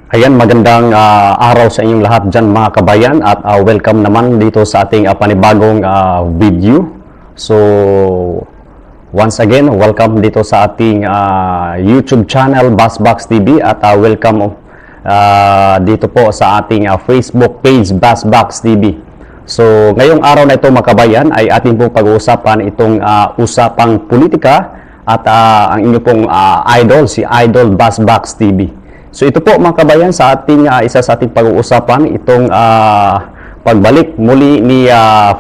Ayan, magandang araw sa inyong lahat dyan mga kabayan at welcome naman dito sa ating panibagong video. So, once again, welcome dito sa ating YouTube channel, Bassbox TV at welcome dito po sa ating Facebook page, Bassbox TV. So, ngayong araw na ito mga kabayan ay ating pong pag-uusapan itong usapang politika at ang inyong pong idol, si Idol Bassbox TV. So ito po mga kabayan sa ating isa sa ating pag-uusapan itong pagbalik muli ni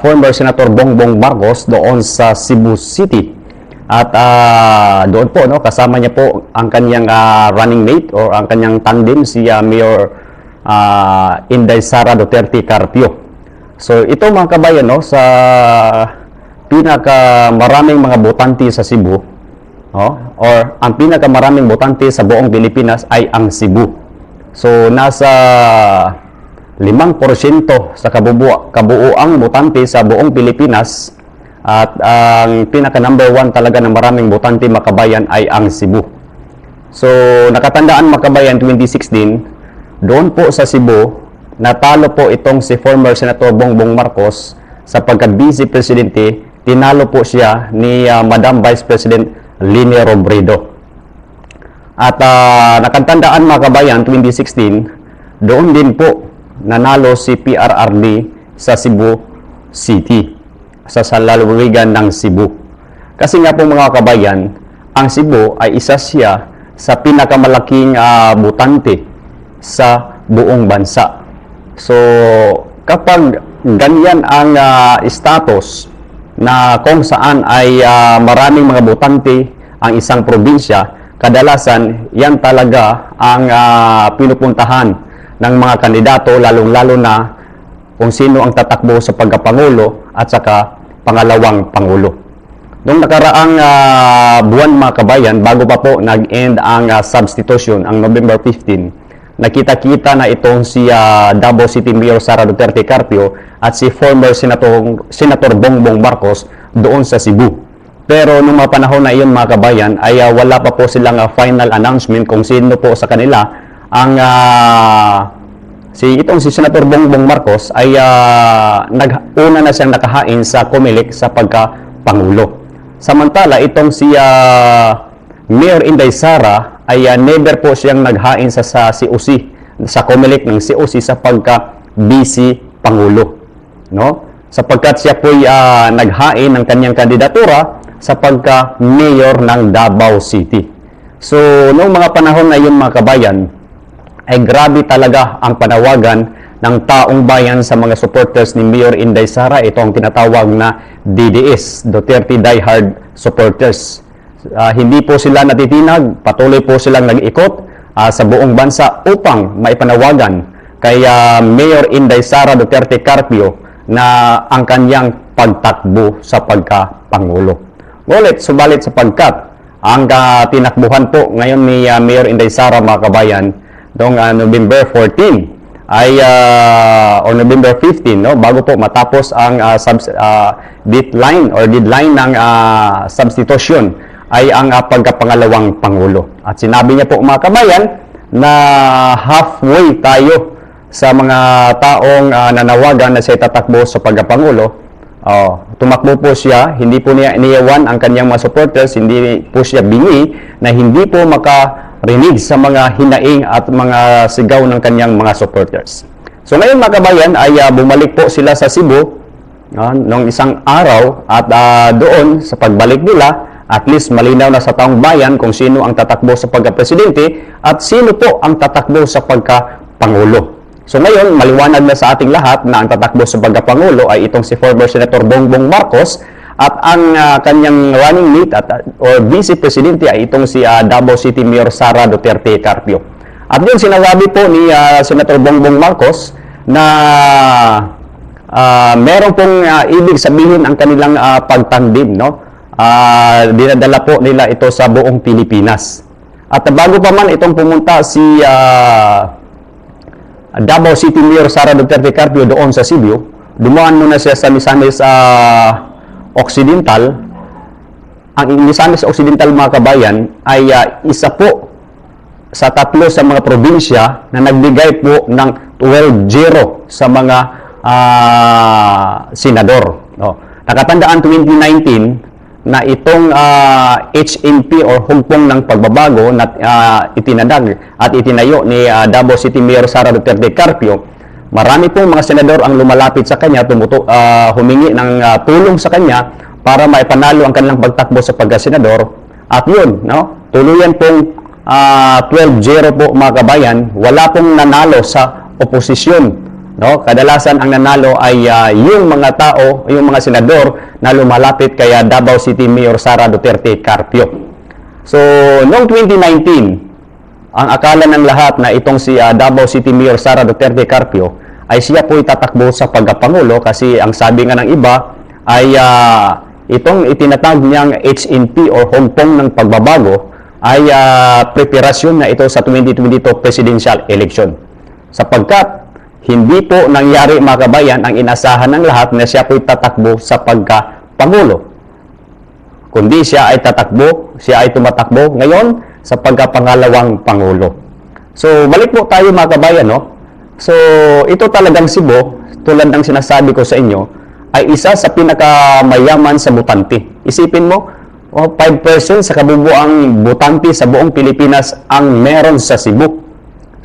former Senator Bongbong Marcos doon sa Cebu City. At doon po kasama niya po ang kanyang running mate o ang kanyang tandem si Mayor Inday Sara Duterte Carpio. So ito mga kabayan sa pinakamaraming mga botante sa Cebu. Or ang pinakamaraming botante sa buong Pilipinas ay ang Cebu. So nasa 5% sa kabuuang botante sa buong Pilipinas at ang pinaka number 1 talaga ng maraming botante makabayan ay ang Cebu. So nakatandaan makabayan 2016, doon po sa Cebu natalo po itong si former Senator Bongbong Marcos sa pagka-vice presidente. Tinalo po siya ni Madam Vice President Leni Robredo. At nakatandaan mga kabayan, 2016, doon din po nanalo si PRRD sa Cebu City, sa lalawigan ng Cebu. Kasi nga po mga kabayan, ang Cebu ay isa siya sa pinakamalaking botante sa buong bansa. So, kapag ganyan ang status na kung saan ay maraming mga botante ang isang probinsya, kadalasan yan talaga ang pinupuntahan ng mga kandidato, lalong-lalo na kung sino ang tatakbo sa pagkapangulo at saka pangalawang pangulo. Noong nakaraang buwan mga kabayan, bago pa po nag-end ang substitution, ang November 15, nakita-kita na itong si Davao City Mayor Sara Duterte Carpio at si former Senator Bongbong Marcos doon sa Cebu. Pero nung mga panahon na iyon mga kabayan ay wala pa po silang final announcement kung sino po sa kanila ang si Senator Bongbong Marcos ay una na siyang nakahain sa COMELEC sa pagka-pangulo. Samantala itong si Mayor Inday Sara ay never po siyang naghain sa COC, sa COMELEC ng COC sa pagka-vice pangulo, sapagkat siya po naghain ng kanyang kandidatura sa pagka-mayor ng Davao City. So noong mga panahon na yun mga kabayan ay grabe talaga ang panawagan ng taong bayan sa mga supporters ni Mayor Inday Sara. Ito ang tinatawag na DDS, Duterte Die Hard Supporters. Hindi po sila natitinag, patuloy po silang nag-ikot sa buong bansa upang maipanawagan kay Mayor Inday Sara Duterte Carpio na ang kanyang pagtakbo sa pagkapangulo. Subalit sapagkat ang tinakbuhan po ngayon ni Mayor Inday Sara mga kabayan noong November 14 ay o November 15 bago po matapos ang deadline ng substitution ay ang pagkapangalawang pangulo. At sinabi niya po mga kabayan na halfway tayo sa mga taong nanawagan na siya tatakbo sa pagkapangulo. Tumakbo po siya, hindi po niya iniyawan ang kanyang mga supporters, hindi po siya bingi na hindi po makarinig sa mga hinaing at mga sigaw ng kanyang mga supporters. So ngayon mga kabayan ay bumalik po sila sa Cebu noong isang araw at doon sa pagbalik nila at least malinaw na sa taong bayan kung sino ang tatakbo sa pagka-presidente at sino po ang tatakbo sa pagka-pangulo. So ngayon, maliwanag na sa ating lahat na ang tatakbo sa pagka-pangulo ay itong si former Senator Bongbong Marcos at ang kanyang running mate or vice presidente ay itong si Davao City Mayor Sara Duterte Carpio. At yun, sinasabi po ni Senator Bongbong Marcos na meron pong ibig sabihin ang kanilang pagtandim, dinadala po nila ito sa buong Pilipinas. At bago pa man itong pumunta si Davao City Mayor Sara Duterte Carpio doon sa Cebu, dumaan muna siya sa Misamis Occidental. Ang Misamis Occidental mga kabayan ay isa po sa tatlo sa mga probinsya na nagbigay po ng 12-0 sa mga senador. No? Nakatandaan 2019 na itong HNP or Hugpong ng Pagbabago na itinadag at itinayo ni Davao City Mayor Sara Duterte Carpio, marami pong mga senador ang lumalapit sa kanya, humingi ng tulong sa kanya para maipanalo ang kanilang pagtakbo sa pagkasenador. At yun, no? Tuluyan pong 12-0 po mga kabayan, wala pong nanalo sa oposisyon. No? Kadalasan ang nanalo ay yung mga tao, yung mga senador na lumalapit kay Davao City Mayor Sara Duterte Carpio. So, noong 2019, ang akala ng lahat na itong si Davao City Mayor Sara Duterte Carpio ay siya po itatakbo sa pagkapangulo kasi ang sabi nga ng iba ay itong itinatag niyang HNP or Hugpong ng Pagbabago ay preparasyon na ito sa 2022 presidential election. Sapagkat hindi po nangyari mga kabayan ang inasahan ng lahat na siya po tatakbo sa pagkapangulo. Kundi siya ay tumatakbo ngayon sa pagkapangalawang pangulo. So balik po tayo mga kabayan, no? So ito talagang Cebu, tulad ng sinasabi ko sa inyo, ay isa sa pinakamayaman sa butante. Isipin mo, 5% sa kabubuang butante sa buong Pilipinas ang meron sa Cebu.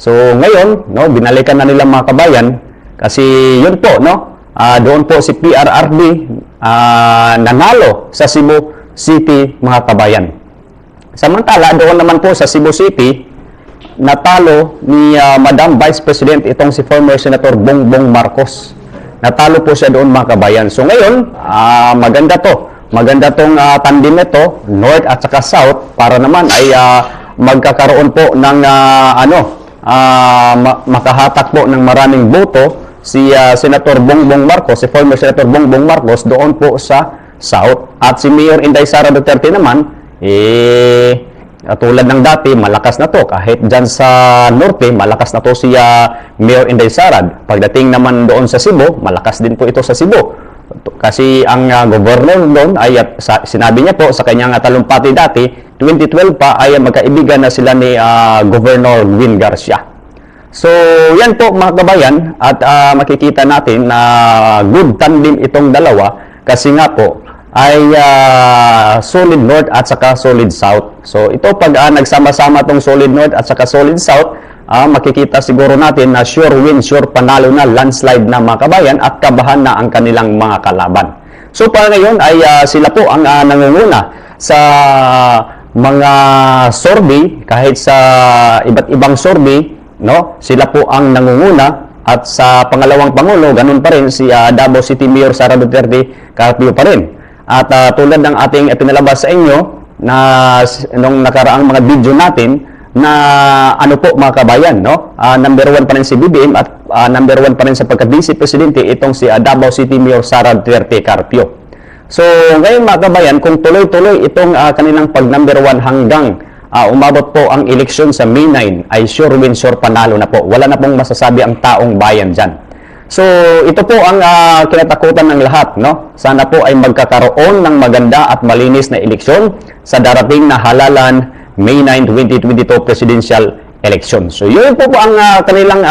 So ngayon, no, binalikan na nila mga kabayan kasi yun po, no, doon po si PRRD nanalo sa Cebu City mga kabayan. Samantala, doon naman po sa Cebu City, natalo ni Madam Vice President itong si former Senator Bongbong Marcos. Natalo po siya doon mga kabayan. So ngayon, maganda to. Maganda tong tandem nito, North at saka South, para naman ay magkakaroon po ng makahatak po ng maraming boto si Senator Bongbong Marcos, si former Senator Bongbong Marcos doon po sa South. At si Mayor Inday Sara Duterte naman, tulad ng dati, malakas na to. Kahit dyan sa Norte, malakas na to si Mayor Inday Sara. Pagdating naman doon sa Cebu, malakas din po ito sa Cebu. Kasi ang governor doon ay sinabi niya po sa kanyang talumpati dati, 2012 pa ay magkaibigan na sila ni Governor Win Garcia. So yan po mga kabayan, at makikita natin na good tandem itong dalawa kasi nga po ay solid North at saka solid South. So ito pag nagsama-sama tong solid North at saka solid South, makikita siguro natin na sure win, sure panalo na, landslide na mga kabayan at kabahan na ang kanilang mga kalaban. So para ngayon ay sila po ang nangunguna sa mga survey, kahit sa iba't ibang survey, no? Sila po ang nangunguna, at sa pangalawang pangulo, ganun pa rin si Davao City Mayor Sara Duterte Carpio pa rin. At tulad ng ating pinalabas sa inyo na nung nakaraang mga video natin, na ano po mga kabayan, no? Number 1 pa rin si BBM at number 1 pa rin sa pagka-vice presidente itong si Davao City Mayor Sara Duterte Carpio. So ngayon mga kabayan, kung tuloy-tuloy itong kanilang pag-number 1 hanggang umabot po ang eleksyon sa May 9, ay sure win, sure panalo na po. Wala na pong masasabi ang taong bayan dyan. So ito po ang kinatakutan ng lahat, no? Sana po ay magkakaroon ng maganda at malinis na eleksyon sa darating na halalan May 9, 2022 presidential election. So yun po ang kanilang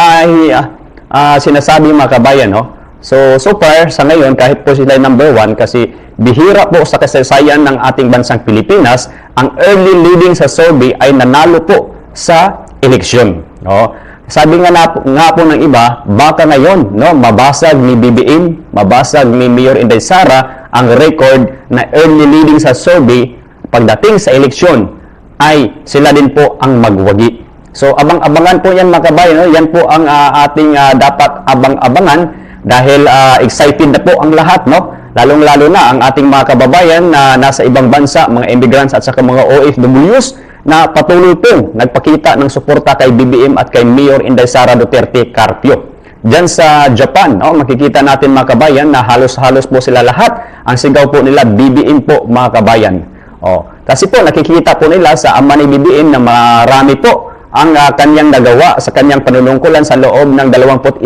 sinasabi mga kabayan, no? So far sa ngayon, kahit po sila number 1, kasi bihira po sa kasaysayan ng ating bansang Pilipinas, ang early leading sa survey ay nanalo po sa eleksyon, no? Sabi nga po ng iba, baka ngayon, no, mabasag ni BBM, mabasag ni Mayor Inday Sara ang record na early leading sa survey. Pagdating sa eleksyon ay sila din po ang magwagi. So abang-abangan po yan mga kabayan, no? Yan po ang ating dapat abang-abangan dahil excited na po ang lahat, no? Lalong-lalo na ang ating mga kababayan na nasa ibang bansa, mga immigrants at saka mga OFWs na patuloy pong nagpakita ng suporta kay BBM at kay Mayor Inday Sara Duterte Carpio. Diyan sa Japan, no, makikita natin mga kabayan na halos-halos po sila lahat. Ang sigaw po nila, BBM po mga kabayan. Kasi po nakikita po nila sa ama ni BBM na marami po ang kanyang nagawa sa kanyang panunungkulan sa loob ng 21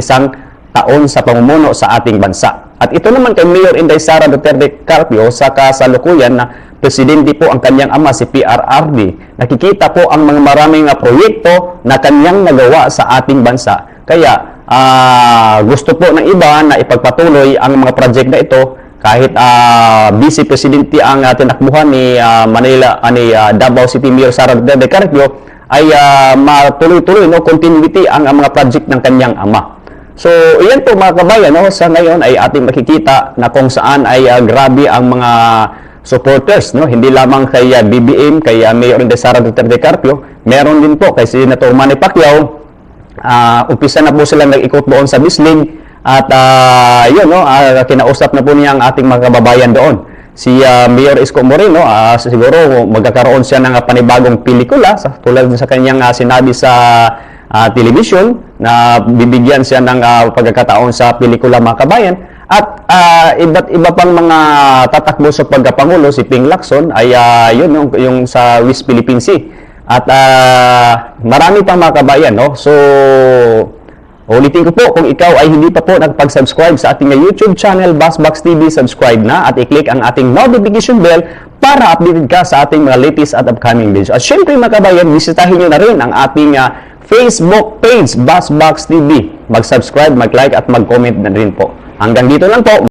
taon sa pamumuno sa ating bansa. At ito naman kay Mayor Inday Sara Duterte Carpio sa kasalukuyan na presidente po ang kanyang ama, si PRRD. Nakikita po ang mga maraming proyekto na kanyang nagawa sa ating bansa. Kaya gusto po ng iba na ipagpatuloy ang mga project na ito kahit Vice Presidente ang tinakbuhan ni Davao City Mayor Sara Duterte Carpio ay matuloy-tuloy, no, continuity ang mga project ng kanyang ama. So, iyan po mga kabayan, no, sa ngayon ay ating makikita na kung saan ay grabe ang mga supporters, no, hindi lamang kay BBM, kay Mayor Sara Duterte Carpio, meron din po kay Senator Manny Pacquiao. Umpisa na po silang nag-ikot doon sa Bislig at yun, no, kinausap na po niya ang ating mga kababayan doon. Si Mayor Isko Moreno, siguro magkakaroon siya ng panibagong pelikula tulad sa kanyang sinabi sa television na bibigyan siya ng pagkakataon sa pelikula mga kabayan. At iba't iba pang mga tatakbo sa pagkapangulo, si Ping Lacson ay yun yung sa West Philippine Sea. At marami pang mga kabayan, no? So ulitin ko po, kung ikaw ay hindi pa po nagpag-subscribe sa ating YouTube channel, Basbox TV, subscribe na at i-click ang ating notification bell para updated ka sa ating mga latest at upcoming videos. At syempre mga kabayan, bisitahin nyo na rin ang ating Facebook page, Basbox TV. Mag-subscribe, mag-like at mag-comment na rin po. Hanggang dito lang po.